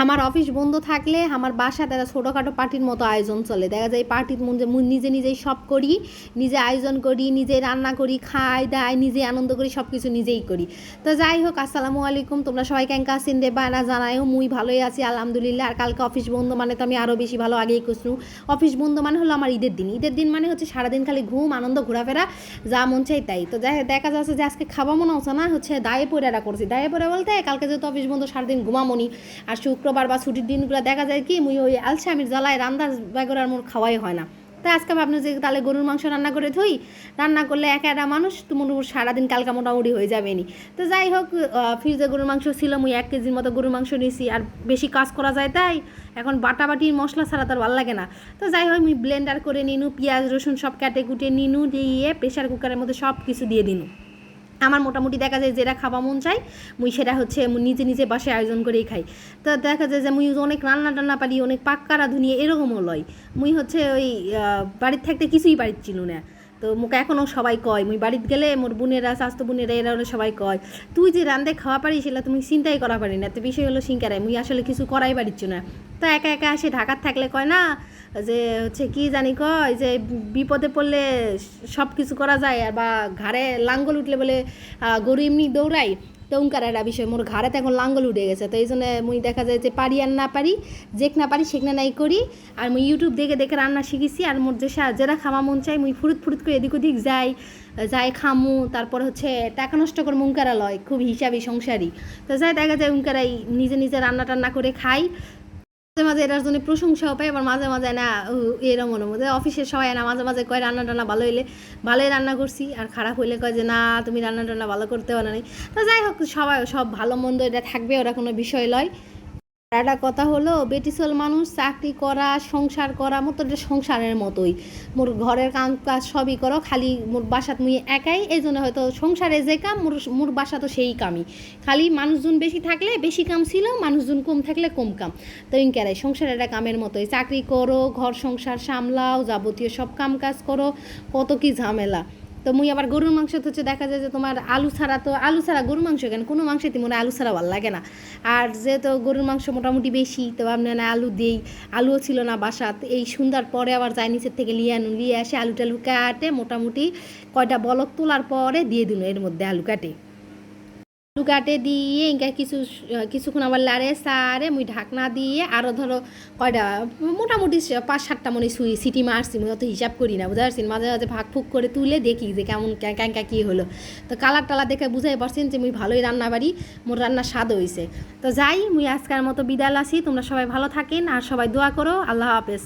আমার অফিস বন্ধ থাকলে আমার বাসাতে একটা ছোটোখাটো পার্টির মতো আয়োজন চলে। দেখা যায় পার্টির মধ্যে নিজে নিজেই সব করি, নিজে আয়োজন করি, নিজে রান্না করি, খাই দাই, নিজে আনন্দ করি, সব কিছু নিজেই করি। তো যাই হোক, আসসালামু আলাইকুম, তোমরা সবাই কেঙ্কা আছেন দেবা না জানায়ও মুই ভালোই আছি আলহামদুলিল্লাহ। আর কালকে অফিস বন্ধ মানে তো আমি আরও বেশি ভালো আগেই করছু। অফিস বন্ধ মানে হলো আমার ঈদের দিন মানে হচ্ছে সারাদিন খালি ঘুম, আনন্দ, ঘোরাফেরা, যা মন চাই তাই। তো যাই দেখা যাচ্ছে যে আজকে খাওয়া মনে হচ্ছে না, হচ্ছে দায়ে পড়েরা করছি। দায়ে পড়ে বলতে কালকে যেহেতু অফিস বন্ধ সারাদিন ঘুমামনি, আর শুক্রবার বা ছুটির দিনগুলো দেখা যায় কি মুই ওই আলসামির জ্বালায় রান্দার ব্যাগর আর মোর খাওয়াই হয় না। তাই আজকে ভাবনা যে তাহলে গরুর মাংস রান্না করে থই, রান্না করলে একা একটা মানুষ তো মোটামুটি সারাদিন কালকা মোটামুটি হয়ে যাবে নি। তো যাই হোক, ফ্রিজে গরুর মাংস ছিল, মুই 1 কেজির মতো গরুর মাংস নিয়েছি। আর বেশি কাজ করা যায় তাই এখন বাটাবাটির মশলা ছাড়া তার ভালো লাগে না। তো যাই হোক, মুই ব্লেন্ডার করে নিনু, পেঁয়াজ রসুন সব কাটে কুটে নিনু, দিয়ে প্রেশার কুকারের মধ্যে সব কিছু দিয়ে দিনু। আমার মোটামুটি দেখা যায় যেটা খাওয়া মন চাই মুই সেটা হচ্ছে নিজে নিজে বাসায় আয়োজন করেই খাই। তো দেখা যায় যে মুই অনেক রান্না টান্না পারি, অনেক পাক্কা ধুনিয়ে এরকমও লয়। মুই হচ্ছে ওই বাড়ির থাকতে কিছুই বাড়ির ছিল না। তো মুখে এখনও সবাই কয়, মুই বাড়িতে গেলে মোর বোনেরা, স্বাস্থ্য বোনেরা, এরা হলো সবাই কয় তুই যে রান্ধে খাওয়া পারিস সেটা তুমি চিন্তাই করা পারি না। তো বিষয় হলো সিঙ্কারাই মুই আসলে কিছু করাই পারিচ্ছ না। তো একা একা আসে ঢাকার থাকলে কয় না যে হচ্ছে কি জানি কয় যে বিপদে পড়লে সব কিছু করা যায়, আর বা ঘাড়ে লাঙ্গল উঠলে বলে গরু এমনি দৌড়াই। তো উঙ্কার একটা বিষয় মোর ঘাড়েতে এখন লাঙ্গল উঠে গেছে। তো এই জন্য মুই দেখা যায় যে পারি আর না পারি, যেখানে পারি সেখানে নাই করি। আর মুই ইউটিউব দেখে দেখে রান্না শিখেছি। আর মোর যে যেটা খাওয়া মন চাই মুই ফুরুত ফুরুত করে এদিক ওদিক যাই খামু। তারপর হচ্ছে টাকা নষ্ট করে উঙ্কারা লয়, খুব হিসাবি সংসারী। তো যাই দেখা যায় উঙ্কারাই নিজে নিজে রান্না টান্না করে খাই। মাঝে মাঝে এটার জন্য প্রশংসাও পাই, আবার মাঝে মাঝে না এরম মনে মধ্যে অফিসের সবাই না মাঝে মাঝে কয় রান্না টান্না ভালো হইলে ভালোই রান্না করছি, আর খারাপ হইলে কয় যে না তুমি রান্না টান্না ভালো করতে পারো না। তো যাই হোক, সবাই সব ভালো মন্দ এটা থাকবে, ওরা কোনো বিষয় লয়। একটা কথা হলো, বেটিসল মানুষ চাকরি করা, সংসার করা মতো এটা সংসারের মতোই। মোর ঘরের কাম কাজ সবই করো, খালি মোর বাসাত মুই একাই, এই জন্য হয়তো সংসারে যে কাম মোর বাসা তো সেই কামই। খালি মানুষজন বেশি থাকলে বেশি কাম ছিল, মানুষজন কম থাকলে কম কাম। তো ইনকারাই সংসারের একটা কামের মতোই, চাকরি করো, ঘর সংসার সামলাও, যাবতীয় সব কাম কাজ করো, কত কি ঝামেলা। তো মুই আবার গরুর মাংস হচ্ছে দেখা যায় যে তোমার আলু ছাড়া গরুর মাংস কেন কোনো মাংসেতে মনে আলু ছাড়া ভালো লাগে না। আর যেহেতু গরুর মাংস মোটামুটি বেশি, তো আপনার আলু দিই, আলুও ছিল না বাসাত। এই সন্ধ্যার পরে আবার যাই নিচের থেকে নিয়ে আসে আলু টালু কাটে, মোটামুটি কয়টা বলক তোলার পরে দিয়ে দিল এর মধ্যে আলু কাটে দিয়ে ইনকা কিছুক্ষণ আবার লাড়ে সারে মুই ঢাকনা দিয়ে আরও ধরো কয়টা মোটামুটি 5-7টা মনে সিটি মারছি, মুই অত হিসাব করি না, বুঝতে পারছি। মাঝে মাঝে ভাগ ফুক করে তুলে দেখি যে কেমন ক্যাঙ্কা কী হলো। তো কালার টালার দেখে বুঝাই পারছেন যে মুই ভালোই রান্না বাড়ি, মোর রান্নার স্বাদ হয়েছে। তো যাই, মুই আজকের মতো বিদায় আসি, তোমরা সবাই ভালো থাকেন আর সবাই দোয়া করো। আল্লাহ হাফেজ।